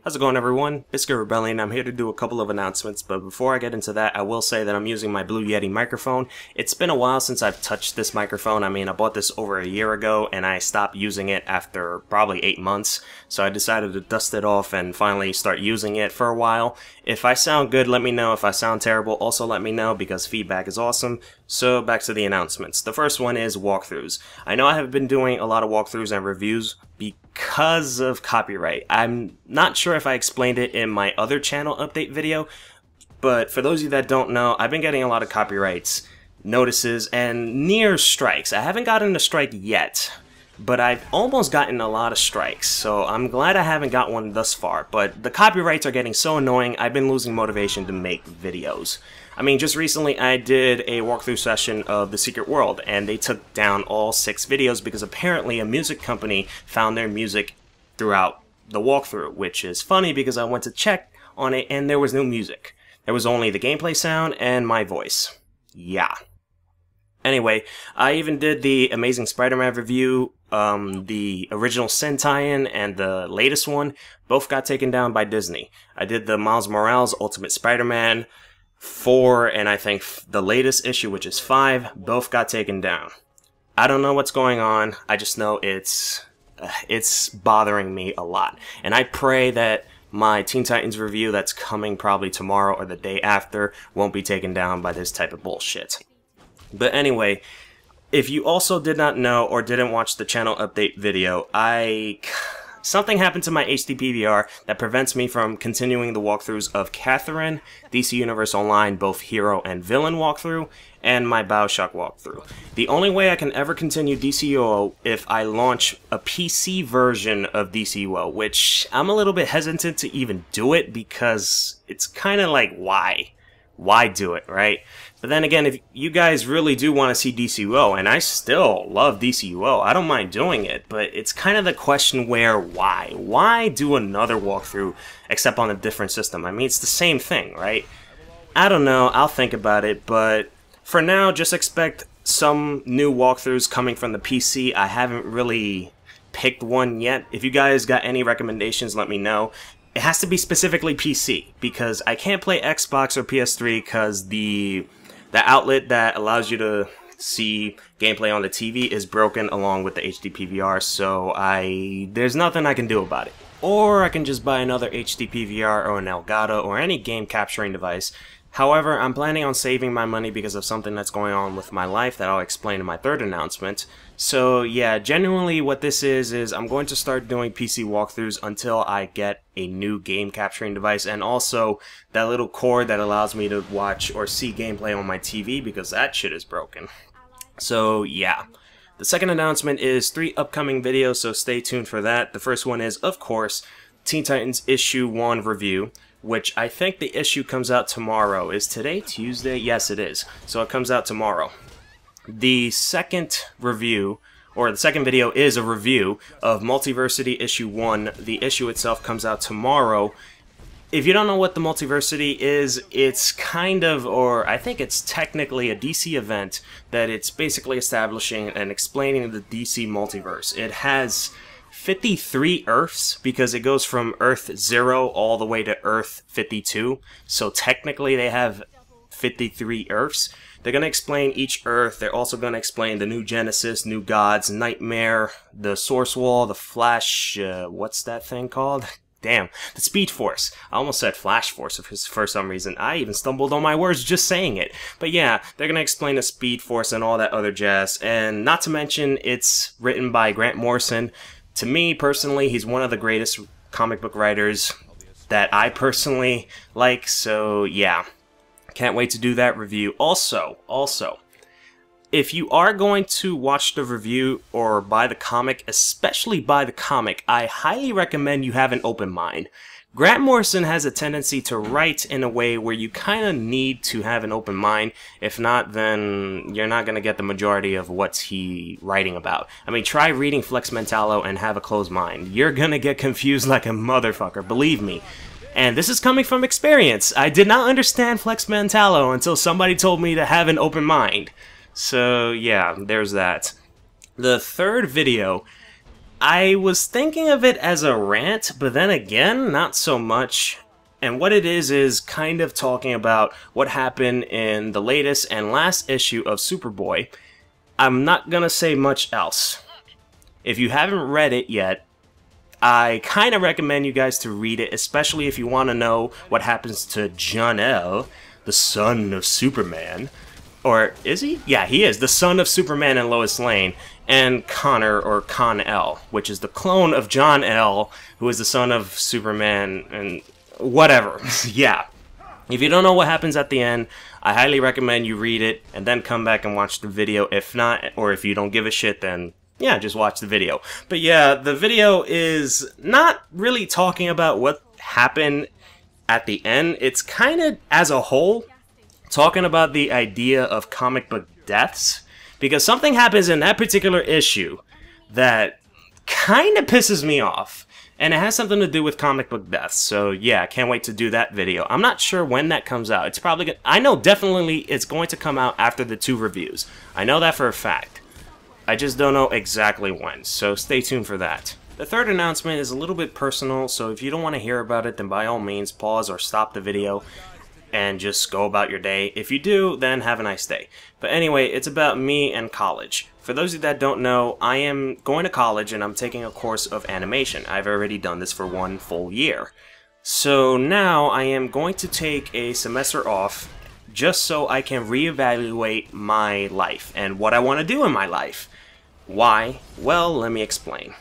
How's it going, everyone? Bizkit Rebellion. I'm here to do a couple of announcements, but before I get into that, I will say that I'm using my Blue Yeti microphone. It's been a while since I've touched this microphone. I mean, I bought this over a year ago, and I stopped using it after probably 8 months, so I decided to dust it off and finally start using it for a while. If I sound good, let me know. If I sound terrible, also let me know, because feedback is awesome. So, back to the announcements. The first one is walkthroughs. I know I have been doing a lot of walkthroughs and reviews because of copyright. I'm not sure if I explained it in my other channel update video, but for those of you that don't know, I've been getting a lot of copyrights notices and near strikes. I haven't gotten a strike yet, but I've almost gotten a lot of strikes, so I'm glad I haven't got one thus far. But the copyrights are getting so annoying, I've been losing motivation to make videos. I mean, just recently I did a walkthrough session of The Secret World, and they took down all 6 videos because apparently a music company found their music throughout the walkthrough, which is funny because I went to check on it and there was no music. There was only the gameplay sound and my voice. Yeah. Anyway, I even did the Amazing Spider-Man review, the original Sin tie-in and the latest one. Both got taken down by Disney. I did the Miles Morales Ultimate Spider-Man 4, and I think the latest issue, which is 5, both got taken down. I don't know what's going on. I just know it's bothering me a lot. And I pray that my Teen Titans review that's coming probably tomorrow or the day after won't be taken down by this type of bullshit. But anyway, if you also did not know or didn't watch the channel update video, something happened to my HD PVR that prevents me from continuing the walkthroughs of Catherine, DC Universe Online, both Hero and Villain walkthrough, and my Bioshock walkthrough. The only way I can ever continue DCUO if I launch a PC version of DCUO, which I'm a little bit hesitant to even do it because it's kind of like, why? Why do it, right? But then again, if you guys really do want to see DCUO, and I still love DCUO, I don't mind doing it, but it's kind of the question where, why? Why do another walkthrough except on a different system? I mean, it's the same thing, right? I don't know, I'll think about it, but for now, just expect some new walkthroughs coming from the PC. I haven't really picked one yet. If you guys got any recommendations, let me know. It has to be specifically PC, because I can't play Xbox or PS3 because the outlet that allows you to see gameplay on the TV is broken along with the HD PVR, so there's nothing I can do about it. Or I can just buy another HD PVR or an Elgato or any game capturing device. However, I'm planning on saving my money because of something that's going on with my life that I'll explain in my third announcement. So yeah, genuinely what this is I'm going to start doing PC walkthroughs until I get a new game capturing device, and also that little cord that allows me to watch or see gameplay on my TV, because that shit is broken. So yeah. The second announcement is 3 upcoming videos, so stay tuned for that. The first one is, of course, Teen Titans Issue 1 review, which I think the issue comes out tomorrow. Is today Tuesday? Yes, it is. So it comes out tomorrow. The second review, or the second video, is a review of Multiversity Issue 1. The issue itself comes out tomorrow. If you don't know what the Multiversity is, it's kind of, or I think it's technically a DC event that it's basically establishing and explaining the DC Multiverse. It has 53 Earths, because it goes from Earth 0 all the way to Earth 52, so technically they have 53 Earths. They're going to explain each Earth. They're also going to explain the new Genesis, new gods, Nightmare, the Source Wall, the Flash, what's that thing called? Damn, the Speed Force. I almost said Flash Force for some reason. I even stumbled on my words just saying it. But yeah, they're going to explain the Speed Force and all that other jazz, and not to mention it's written by Grant Morrison. To me, personally, he's one of the greatest comic book writers that I personally like, so yeah. Can't wait to do that review. Also, if you are going to watch the review or buy the comic, especially buy the comic, I highly recommend you have an open mind. Grant Morrison has a tendency to write in a way where you kind of need to have an open mind. If not, then you're not going to get the majority of what's he writing about. I mean, try reading Flex Mentallo and have a closed mind. You're going to get confused like a motherfucker, believe me. And this is coming from experience. I did not understand Flex Mentallo until somebody told me to have an open mind. So yeah, there's that. The third video I was thinking of it as a rant, but then again, not so much. And what it is kind of talking about what happened in the latest and last issue of Superboy. I'm not gonna say much else. If you haven't read it yet, I kind of recommend you guys to read it, especially if you want to know what happens to Jor-El, the son of Superman. Or is he? Yeah, he is. The son of Superman and Lois Lane. And Connor, or Con-El, which is the clone of Jor-El, who is the son of Superman and whatever. Yeah. If you don't know what happens at the end, I highly recommend you read it and then come back and watch the video. If not, or if you don't give a shit, then yeah, just watch the video. But yeah, the video is not really talking about what happened at the end. It's kind of, as a whole, talking about the idea of comic book deaths. Because something happens in that particular issue that kind of pisses me off. And it has something to do with comic book deaths. So yeah, I can't wait to do that video. I'm not sure when that comes out. It's probably gonna, I know definitely it's going to come out after the 2 reviews. I know that for a fact. I just don't know exactly when. So stay tuned for that. The third announcement is a little bit personal. So if you don't want to hear about it, then by all means pause or stop the video and just go about your day. If you do, then have a nice day. But anyway, it's about me and college. For those of you that don't know, I am going to college and I'm taking a course of animation. I've already done this for 1 full year. So now I am going to take a semester off just so I can reevaluate my life and what I want to do in my life. Why? Well, let me explain.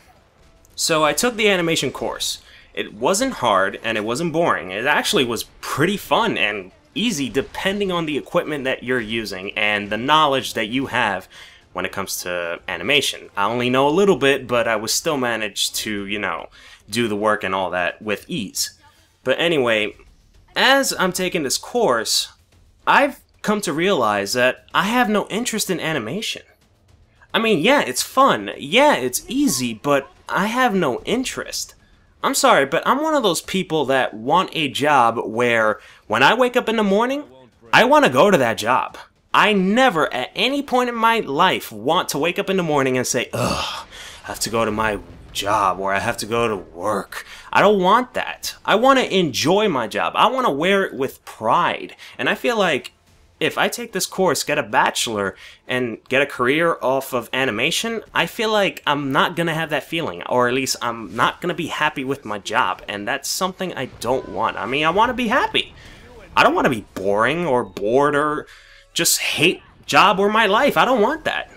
So I took the animation course. It wasn't hard and it wasn't boring. It actually was pretty fun and easy depending on the equipment that you're using and the knowledge that you have when it comes to animation. I only know a little bit, but I was still managed to, you know, do the work and all that with ease. But anyway, as I'm taking this course, I've come to realize that I have no interest in animation. I mean, yeah, it's fun, yeah, it's easy, but I have no interest. I'm sorry, but I'm one of those people that want a job where when I wake up in the morning, I want to go to that job. I never, at any point in my life, want to wake up in the morning and say, ugh, I have to go to my job or I have to go to work. I don't want that. I want to enjoy my job. I want to wear it with pride. And I feel like if I take this course, get a bachelor, and get a career off of animation, I feel like I'm not going to have that feeling, or at least I'm not going to be happy with my job, and that's something I don't want. I mean, I want to be happy. I don't want to be boring or bored or just hate job or my life. I don't want that.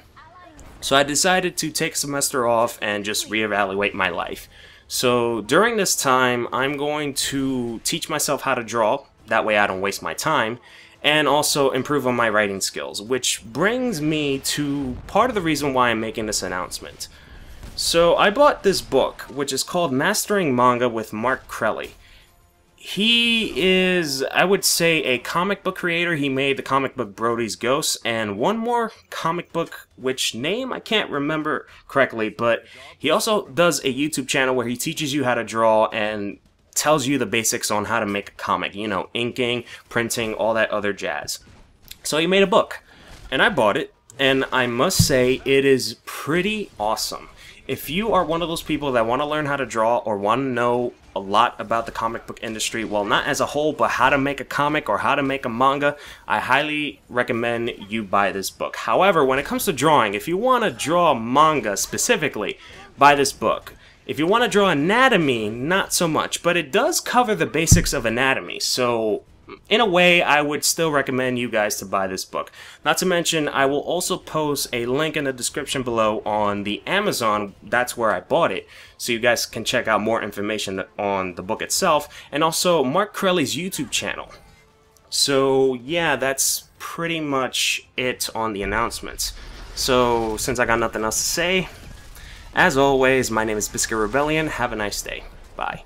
So I decided to take a semester off and just reevaluate my life. So during this time, I'm going to teach myself how to draw. That way I don't waste my time. And also improve on my writing skills, which brings me to part of the reason why I'm making this announcement. So I bought this book, which is called Mastering Manga with Mark Crilley. He is, I would say, a comic book creator. He made the comic book Brody's Ghosts and one more comic book, which name I can't remember correctly, but he also does a YouTube channel where he teaches you how to draw and tells you the basics on how to make a comic, you know, inking, printing, all that other jazz. So he made a book, and I bought it, and I must say it is pretty awesome. If you are one of those people that want to learn how to draw or want to know a lot about the comic book industry, well, not as a whole, but how to make a comic or how to make a manga, I highly recommend you buy this book. However, when it comes to drawing, if you want to draw manga specifically, buy this book. If you want to draw anatomy, not so much, but it does cover the basics of anatomy, so in a way, I would still recommend you guys to buy this book. Not to mention, I will also post a link in the description below on the Amazon, that's where I bought it, so you guys can check out more information on the book itself, and also Mark Crilley's YouTube channel. So yeah, that's pretty much it on the announcements. So, since I got nothing else to say, as always, my name is Bizkit. Have a nice day. Bye.